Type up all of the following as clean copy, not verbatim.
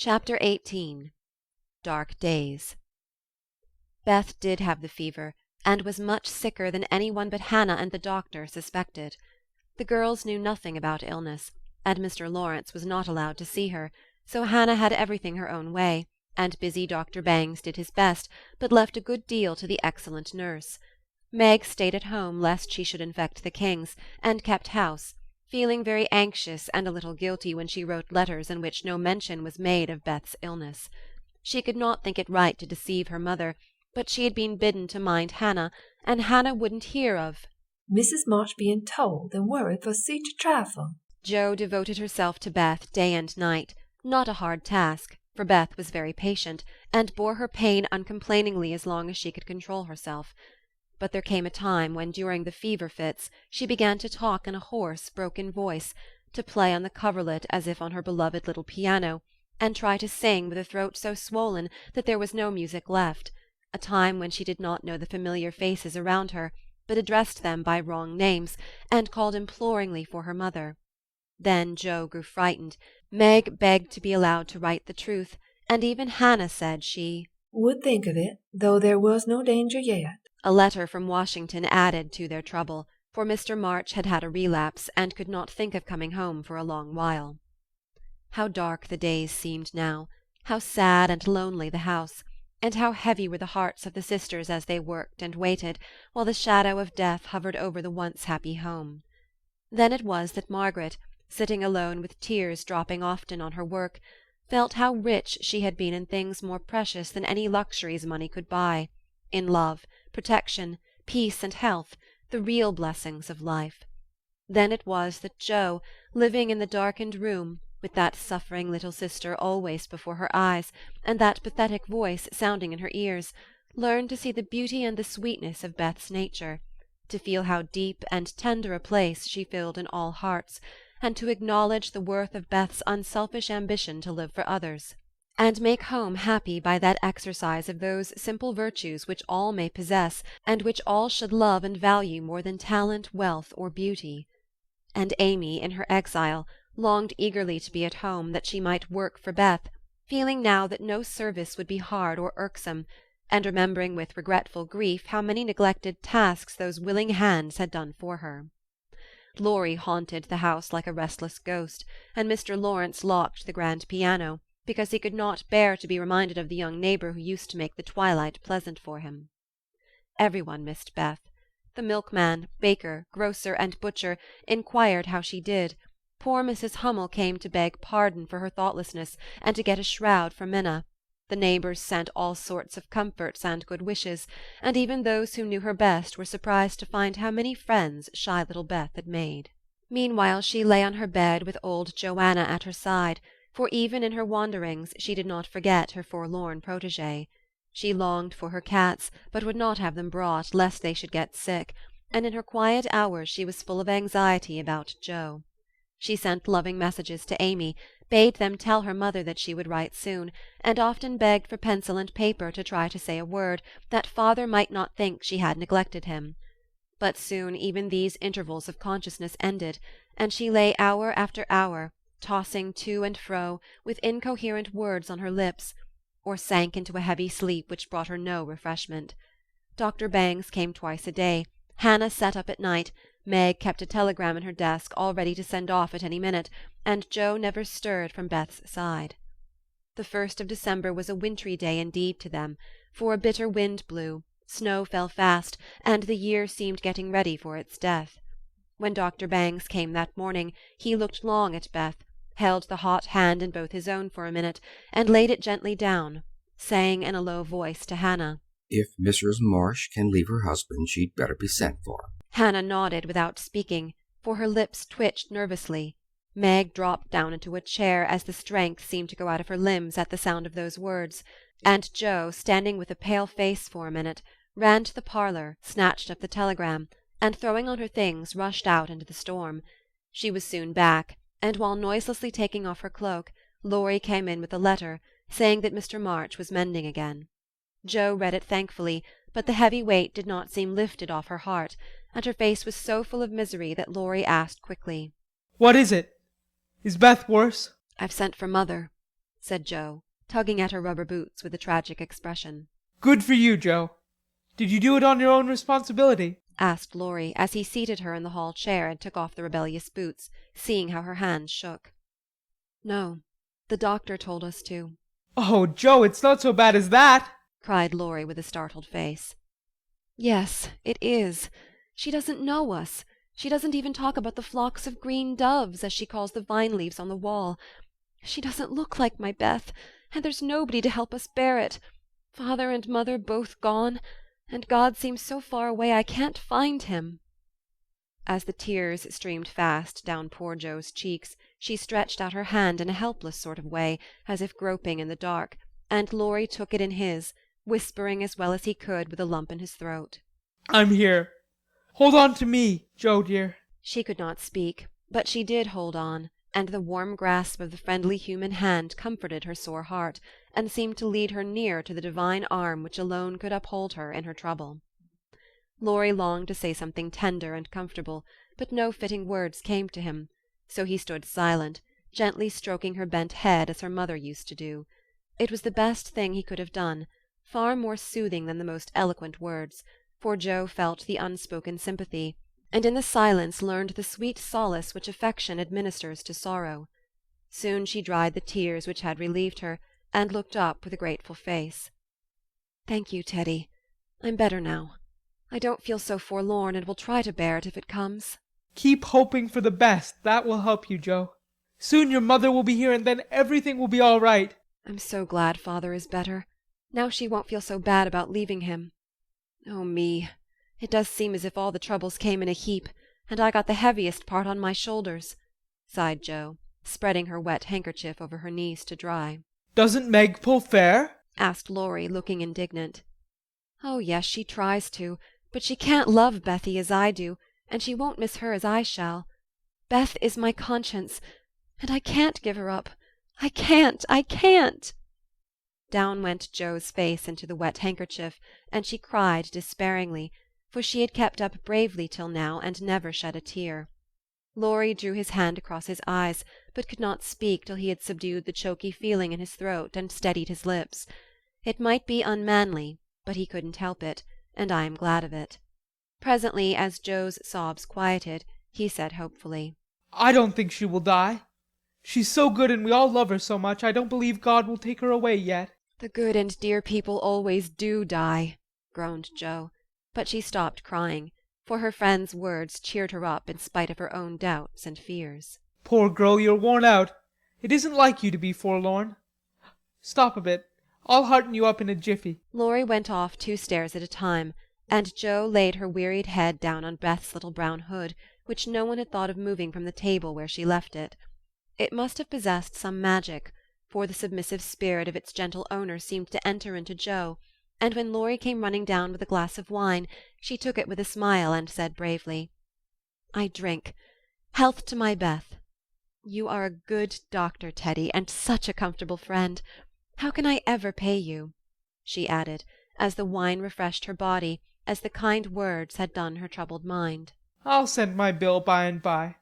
Chapter 18. Dark Days. Beth did have the fever, and was much sicker than any one but Hannah and the doctor suspected. The girls knew nothing about illness, and Mr. Lawrence was not allowed to see her, so Hannah had everything her own way, and busy Dr. Bangs did his best, but left a good deal to the excellent nurse. Meg stayed at home lest she should infect the Kings, and kept house, feeling very anxious and a little guilty when she wrote letters in which no mention was made of Beth's illness. She could not think it right to deceive her mother, but she had been bidden to mind Hannah, and Hannah wouldn't hear of Mrs. March being told and worried for such a trifle. Jo devoted herself to Beth day and night, not a hard task, for Beth was very patient, and bore her pain uncomplainingly as long as she could control herself. But there came a time when during the fever fits she began to talk in a hoarse, broken voice, to play on the coverlet as if on her beloved little piano, and try to sing with a throat so swollen that there was no music left, a time when she did not know the familiar faces around her, but addressed them by wrong names, and called imploringly for her mother. Then Jo grew frightened. Meg begged to be allowed to write the truth, and even Hannah said she would think of it, though there was no danger yet. A letter from Washington added to their trouble, for Mr. March had had a relapse, and could not think of coming home for a long while. How dark the days seemed now, how sad and lonely the house, and how heavy were the hearts of the sisters as they worked and waited, while the shadow of death hovered over the once happy home. Then it was that Margaret, sitting alone with tears dropping often on her work, felt how rich she had been in things more precious than any luxuries money could buy, in love, protection, peace, and health, the real blessings of life. Then it was that Jo, living in the darkened room, with that suffering little sister always before her eyes, and that pathetic voice sounding in her ears, learned to see the beauty and the sweetness of Beth's nature, to feel how deep and tender a place she filled in all hearts, and to acknowledge the worth of Beth's unselfish ambition to live for others, and make home happy by that exercise of those simple virtues which all may possess, and which all should love and value more than talent, wealth, or beauty. And Amy, in her exile, longed eagerly to be at home, that she might work for Beth, feeling now that no service would be hard or irksome, and remembering with regretful grief how many neglected tasks those willing hands had done for her. Laurie haunted the house like a restless ghost, and Mr. Lawrence locked the grand piano, because he could not bear to be reminded of the young neighbour who used to make the twilight pleasant for him. Every one missed Beth. The milkman, baker, grocer, and butcher inquired how she did. Poor Mrs. Hummel came to beg pardon for her thoughtlessness, and to get a shroud for Minna. The neighbours sent all sorts of comforts and good wishes, and even those who knew her best were surprised to find how many friends shy little Beth had made. Meanwhile she lay on her bed with old Joanna at her side, for even in her wanderings she did not forget her forlorn protégée. She longed for her cats, but would not have them brought lest they should get sick, and in her quiet hours she was full of anxiety about Jo. She sent loving messages to Amy, bade them tell her mother that she would write soon, and often begged for pencil and paper to try to say a word, that father might not think she had neglected him. But soon even these intervals of consciousness ended, and she lay hour after hour, tossing to and fro, with incoherent words on her lips, or sank into a heavy sleep which brought her no refreshment. Dr. Bangs came twice a day, Hannah sat up at night, Meg kept a telegram in her desk all ready to send off at any minute, and Jo never stirred from Beth's side. The 1st of December was a wintry day indeed to them, for a bitter wind blew, snow fell fast, and the year seemed getting ready for its death. When Dr. Bangs came that morning, he looked long at Beth, held the hot hand in both his own for a minute, and laid it gently down, saying in a low voice to Hannah, "If Mrs. Marsh can leave her husband, she'd better be sent for." Hannah nodded without speaking, for her lips twitched nervously. Meg dropped down into a chair as the strength seemed to go out of her limbs at the sound of those words, and Jo, standing with a pale face for a minute, ran to the parlour, snatched up the telegram, and throwing on her things rushed out into the storm. She was soon back, and while noiselessly taking off her cloak, Laurie came in with a letter, saying that Mr. March was mending again. Jo read it thankfully, but the heavy weight did not seem lifted off her heart, and her face was so full of misery that Laurie asked quickly, "What is it? Is Beth worse?" "I've sent for Mother." said Joe, tugging at her rubber boots with a tragic expression. Good for you, Joe. Did you do it on your own responsibility? Asked Laurie, as he seated her in the hall chair and took off the rebellious boots, seeing how her hands shook. No, the doctor told us to. Oh, Joe, it's not so bad as that, cried Laurie with a startled face. Yes, it is. She doesn't know us. She doesn't even talk about the flocks of green doves, as she calls the vine leaves on the wall. She doesn't look like my Beth, and there's nobody to help us bear it. Father and mother both gone, and God seems so far away I can't find him. As the tears streamed fast down poor Joe's cheeks, she stretched out her hand in a helpless sort of way, as if groping in the dark, and Laurie took it in his, whispering as well as he could with a lump in his throat. I'm here. Hold on to me, Joe dear. She could not speak, but she did hold on, and the warm grasp of the friendly human hand comforted her sore heart, and seemed to lead her near to the divine arm which alone could uphold her in her trouble. Laurie longed to say something tender and comfortable, but no fitting words came to him, so he stood silent, gently stroking her bent head as her mother used to do. It was the best thing he could have done, far more soothing than the most eloquent words, for Joe felt the unspoken sympathy, and in the silence learned the sweet solace which affection administers to sorrow. Soon she dried the tears which had relieved her, and looked up with a grateful face. "Thank you, Teddy. I'm better now. I don't feel so forlorn, and will try to bear it if it comes." Keep hoping for the best. That will help you, Joe. Soon your mother will be here, and then everything will be all right. I'm so glad Father is better. Now she won't feel so bad about leaving him. Oh, me! It does seem as if all the troubles came in a heap, and I got the heaviest part on my shoulders," sighed Joe, spreading her wet handkerchief over her knees to dry. Doesn't Meg pull fair? Asked Laurie, looking indignant. "Oh, yes, she tries to, but she can't love Bethy as I do, and she won't miss her as I shall. Beth is my conscience, and I can't give her up. I can't!" Down went Joe's face into the wet handkerchief, and she cried despairingly, for she had kept up bravely till now and never shed a tear. Laurie drew his hand across his eyes, but could not speak till he had subdued the choky feeling in his throat and steadied his lips. It might be unmanly, but he couldn't help it, and I am glad of it. Presently, as Joe's sobs quieted, he said hopefully, I don't think she will die. She's so good and we all love her so much, I don't believe God will take her away yet. "The good and dear people always do die," groaned Joe, but she stopped crying, for her friend's words cheered her up in spite of her own doubts and fears. Poor girl, you're worn out. It isn't like you to be forlorn. Stop a bit. I'll hearten you up in a jiffy. Laurie went off 2 stairs at a time, and Joe laid her wearied head down on Beth's little brown hood, which no one had thought of moving from the table where she left it. It must have possessed some magic, for the submissive spirit of its gentle owner seemed to enter into Joe, and when Laurie came running down with a glass of wine, she took it with a smile and said bravely, "I drink. Health to my Beth. You are a good doctor, Teddy, and such a comfortable friend. How can I ever pay you?" she added, as the wine refreshed her body, as the kind words had done her troubled mind. I'll send my bill by and by.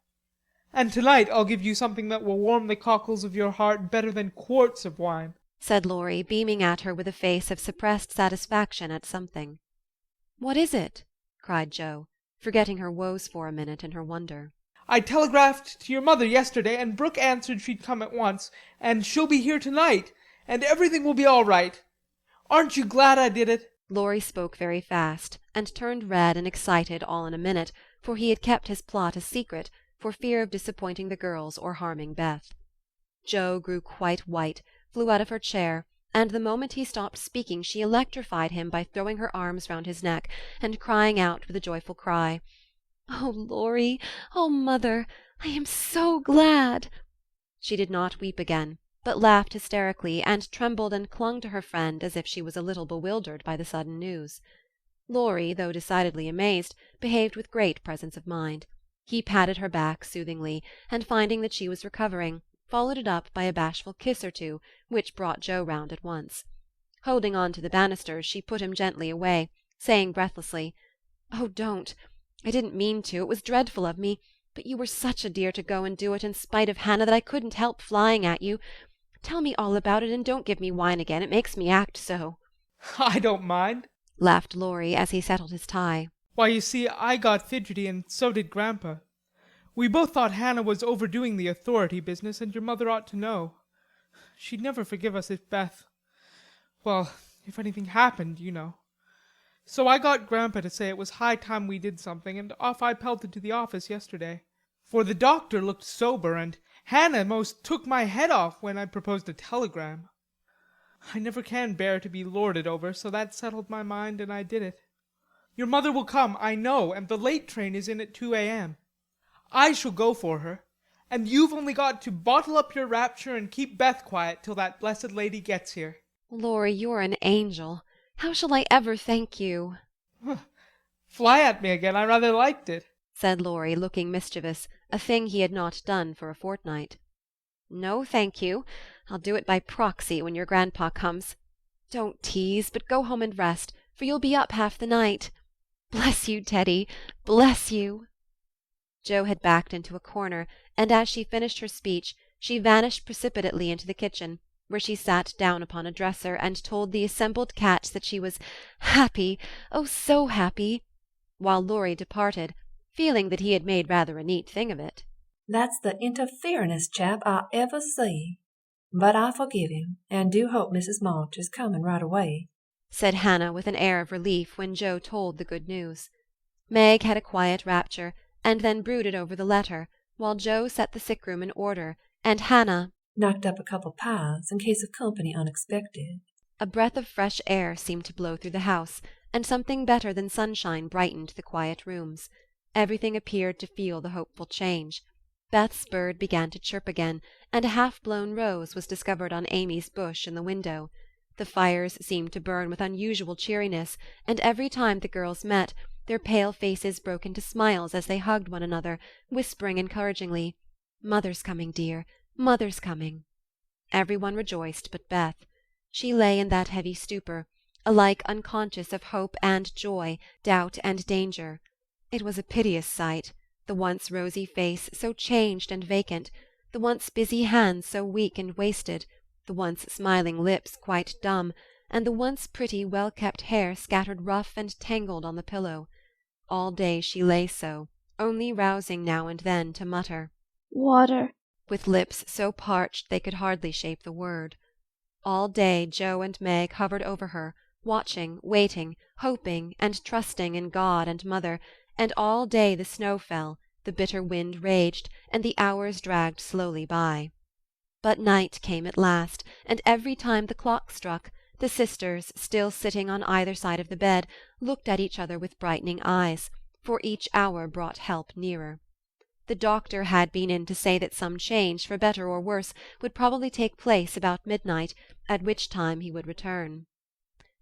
And tonight I'll give you something that will warm the cockles of your heart better than quarts of wine," said Laurie, beaming at her with a face of suppressed satisfaction at something. "What is it?" cried Joe, forgetting her woes for a minute in her wonder. I telegraphed to your mother yesterday, and Brooke answered she'd come at once, and she'll be here tonight, and everything will be all right. Aren't you glad I did it? Laurie spoke very fast, and turned red and excited all in a minute, for he had kept his plot a secret, for fear of disappointing the girls or harming Beth. Joe grew quite white, flew out of her chair, and the moment he stopped speaking she electrified him by throwing her arms round his neck, and crying out with a joyful cry, "Oh, Laurie! Oh, mother! I am so glad!" She did not weep again, but laughed hysterically, and trembled and clung to her friend as if she was a little bewildered by the sudden news. Laurie, though decidedly amazed, behaved with great presence of mind. He patted her back soothingly, and finding that she was recovering, followed it up by a bashful kiss or two, which brought Joe round at once. Holding on to the banisters, she put him gently away, saying breathlessly, "Oh, don't! I didn't mean to. It was dreadful of me. But you were such a dear to go and do it in spite of Hannah that I couldn't help flying at you. Tell me all about it, and don't give me wine again. It makes me act so," I don't mind. laughed Laurie as he settled his tie. Why, you see, I got fidgety, and so did Grandpa. We both thought Hannah was overdoing the authority business, and your mother ought to know. She'd never forgive us if well, if anything happened, you know. So I got Grandpa to say it was high time we did something, and off I pelted to the office yesterday. For the doctor looked sober, and Hannah most took my head off when I proposed a telegram. I never can bear to be lorded over, so that settled my mind, and I did it. Your mother will come, I know, and the late train is in at 2 a.m. I shall go for her, and you've only got to bottle up your rapture and keep Beth quiet till that blessed lady gets here. Laurie, you're an angel. How shall I ever thank you?" Fly at me again, I rather liked it. said Laurie, looking mischievous, a thing he had not done for a fortnight. "No, thank you. I'll do it by proxy when your grandpa comes. Don't tease, but go home and rest, for you'll be up half the night. Bless you, Teddy, bless you." Jo had backed into a corner, and as she finished her speech, she vanished precipitately into the kitchen, where she sat down upon a dresser and told the assembled cats that she was happy, oh, so happy, while Laurie departed, feeling that he had made rather a neat thing of it. That's the interferingest chap I ever see. But I forgive him, and do hope Mrs. March is coming right away," said Hannah with an air of relief when Jo told the good news. Meg had a quiet rapture, and then brooded over the letter, while Jo set the sick-room in order, and Hannah knocked up a couple pies in case of company unexpected. A breath of fresh air seemed to blow through the house, and something better than sunshine brightened the quiet rooms. Everything appeared to feel the hopeful change. Beth's bird began to chirp again, and a half-blown rose was discovered on Amy's bush in the window. The fires seemed to burn with unusual cheeriness, and every time the girls met, their pale faces broke into smiles as they hugged one another, whispering encouragingly, "Mother's coming, dear, Mother's coming." Every one rejoiced but Beth. She lay in that heavy stupor, alike unconscious of hope and joy, doubt and danger. It was a piteous sight, the once rosy face so changed and vacant, the once busy hands so weak and wasted, the once smiling lips quite dumb, and the once pretty, well-kept hair scattered rough and tangled on the pillow. All day she lay so, only rousing now and then to mutter, "Water," with lips so parched they could hardly shape the word. All day Jo and Meg hovered over her, watching, waiting, hoping, and trusting in God and Mother, and all day the snow fell, the bitter wind raged, and the hours dragged slowly by. But night came at last, and every time the clock struck, the sisters, still sitting on either side of the bed, looked at each other with brightening eyes, for each hour brought help nearer. The doctor had been in to say that some change, for better or worse, would probably take place about midnight, at which time he would return.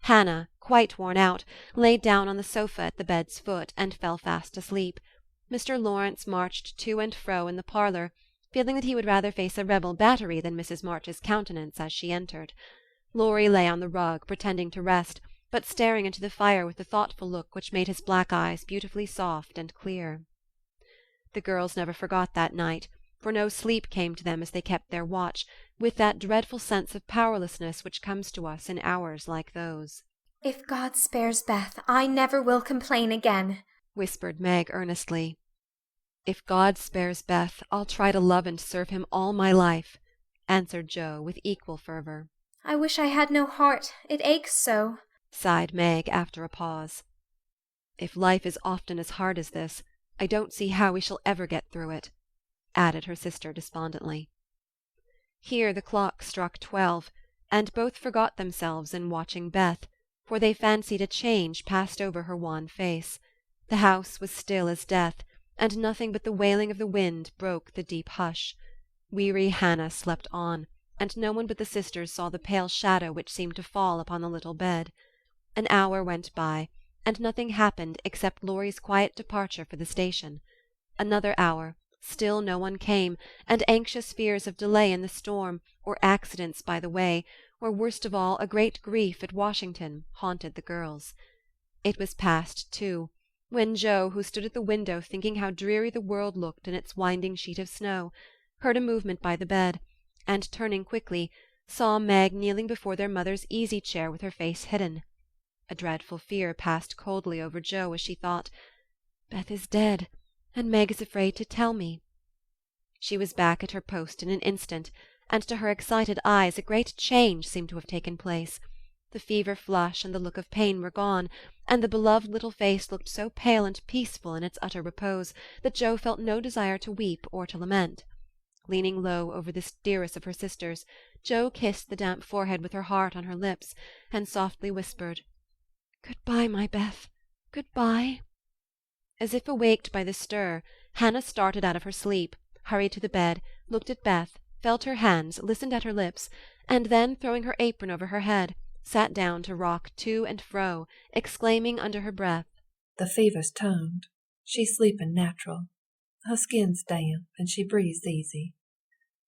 Hannah, quite worn out, lay down on the sofa at the bed's foot and fell fast asleep. Mr. Lawrence marched to and fro in the parlour, feeling that he would rather face a rebel battery than Mrs. March's countenance as she entered. Laurie lay on the rug, pretending to rest, but staring into the fire with the thoughtful look which made his black eyes beautifully soft and clear. The girls never forgot that night, for no sleep came to them as they kept their watch, with that dreadful sense of powerlessness which comes to us in hours like those. "If God spares Beth, I never will complain again," whispered Meg earnestly. "If God spares Beth, I'll try to love and serve him all my life," answered Jo with equal fervour. "I wish I had no heart. It aches so," sighed Meg after a pause. "If life is often as hard as this, I don't see how we shall ever get through it," added her sister despondently. Here the clock struck 12, and both forgot themselves in watching Beth, for they fancied a change passed over her wan face. The house was still as death, and nothing but the wailing of the wind broke the deep hush. Weary Hannah slept on, and no one but the sisters saw the pale shadow which seemed to fall upon the little bed. An hour went by, and nothing happened except Laurie's quiet departure for the station. Another hour, still no one came, and anxious fears of delay in the storm, or accidents by the way, or worst of all, a great grief at Washington, haunted the girls. It was past 2, when Jo, who stood at the window thinking how dreary the world looked in its winding sheet of snow, heard a movement by the bed, and turning quickly, saw Meg kneeling before their mother's easy-chair with her face hidden. A dreadful fear passed coldly over Jo as she thought, "Beth is dead, and Meg is afraid to tell me." She was back at her post in an instant, and to her excited eyes a great change seemed to have taken place. The fever flush and the look of pain were gone, and the beloved little face looked so pale and peaceful in its utter repose that Jo felt no desire to weep or to lament. Leaning low over this dearest of her sisters, Jo kissed the damp forehead with her heart on her lips, and softly whispered, "Good-bye, my Beth, good-bye." As if awaked by the stir, Hannah started out of her sleep, hurried to the bed, looked at Beth, felt her hands, listened at her lips, and then, throwing her apron over her head, sat down to rock to and fro, exclaiming under her breath, "The fever's toned. She's sleeping natural. Her skin's damp, and she breathes easy.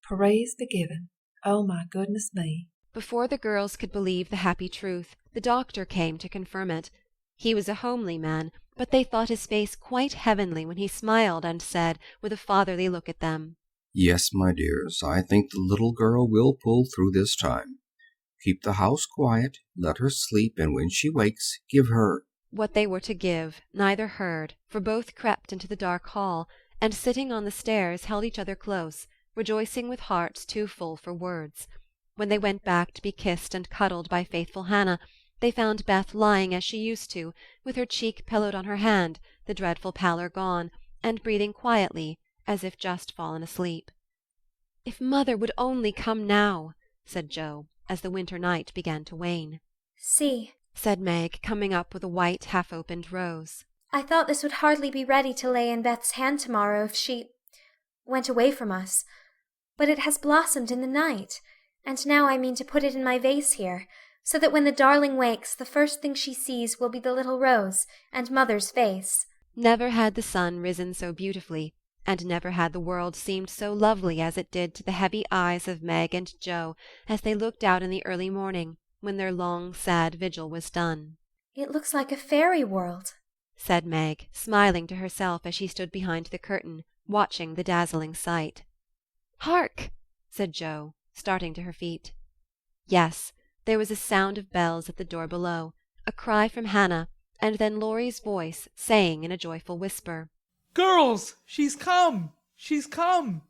Praise be given. Oh, my goodness me!" Before the girls could believe the happy truth, the doctor came to confirm it. He was a homely man, but they thought his face quite heavenly when he smiled and said, with a fatherly look at them, Yes, my dears, I think the little girl will pull through this time. Keep the house quiet, let her sleep, and when she wakes, give her—" What they were to give, neither heard, for both crept into the dark hall, and sitting on the stairs held each other close, rejoicing with hearts too full for words. When they went back to be kissed and cuddled by faithful Hannah, they found Beth lying as she used to, with her cheek pillowed on her hand, the dreadful pallor gone, and breathing quietly, as if just fallen asleep. "If mother would only come now," said Jo, as the winter night began to wane. See, said Meg, coming up with a white half-opened rose. I thought this would hardly be ready to lay in Beth's hand tomorrow if she went away from us. But it has blossomed in the night, and now I mean to put it in my vase here, so that when the darling wakes, the first thing she sees will be the little rose and mother's face. Never had the sun risen so beautifully, and never had the world seemed so lovely as it did to the heavy eyes of Meg and Jo as they looked out in the early morning, when their long, sad vigil was done. It looks like a fairy world, said Meg, smiling to herself as she stood behind the curtain, watching the dazzling sight. "Hark!" said Jo, starting to her feet. Yes, there was a sound of bells at the door below, a cry from Hannah, and then Laurie's voice saying in a joyful whisper, "Girls, she's come! She's come!"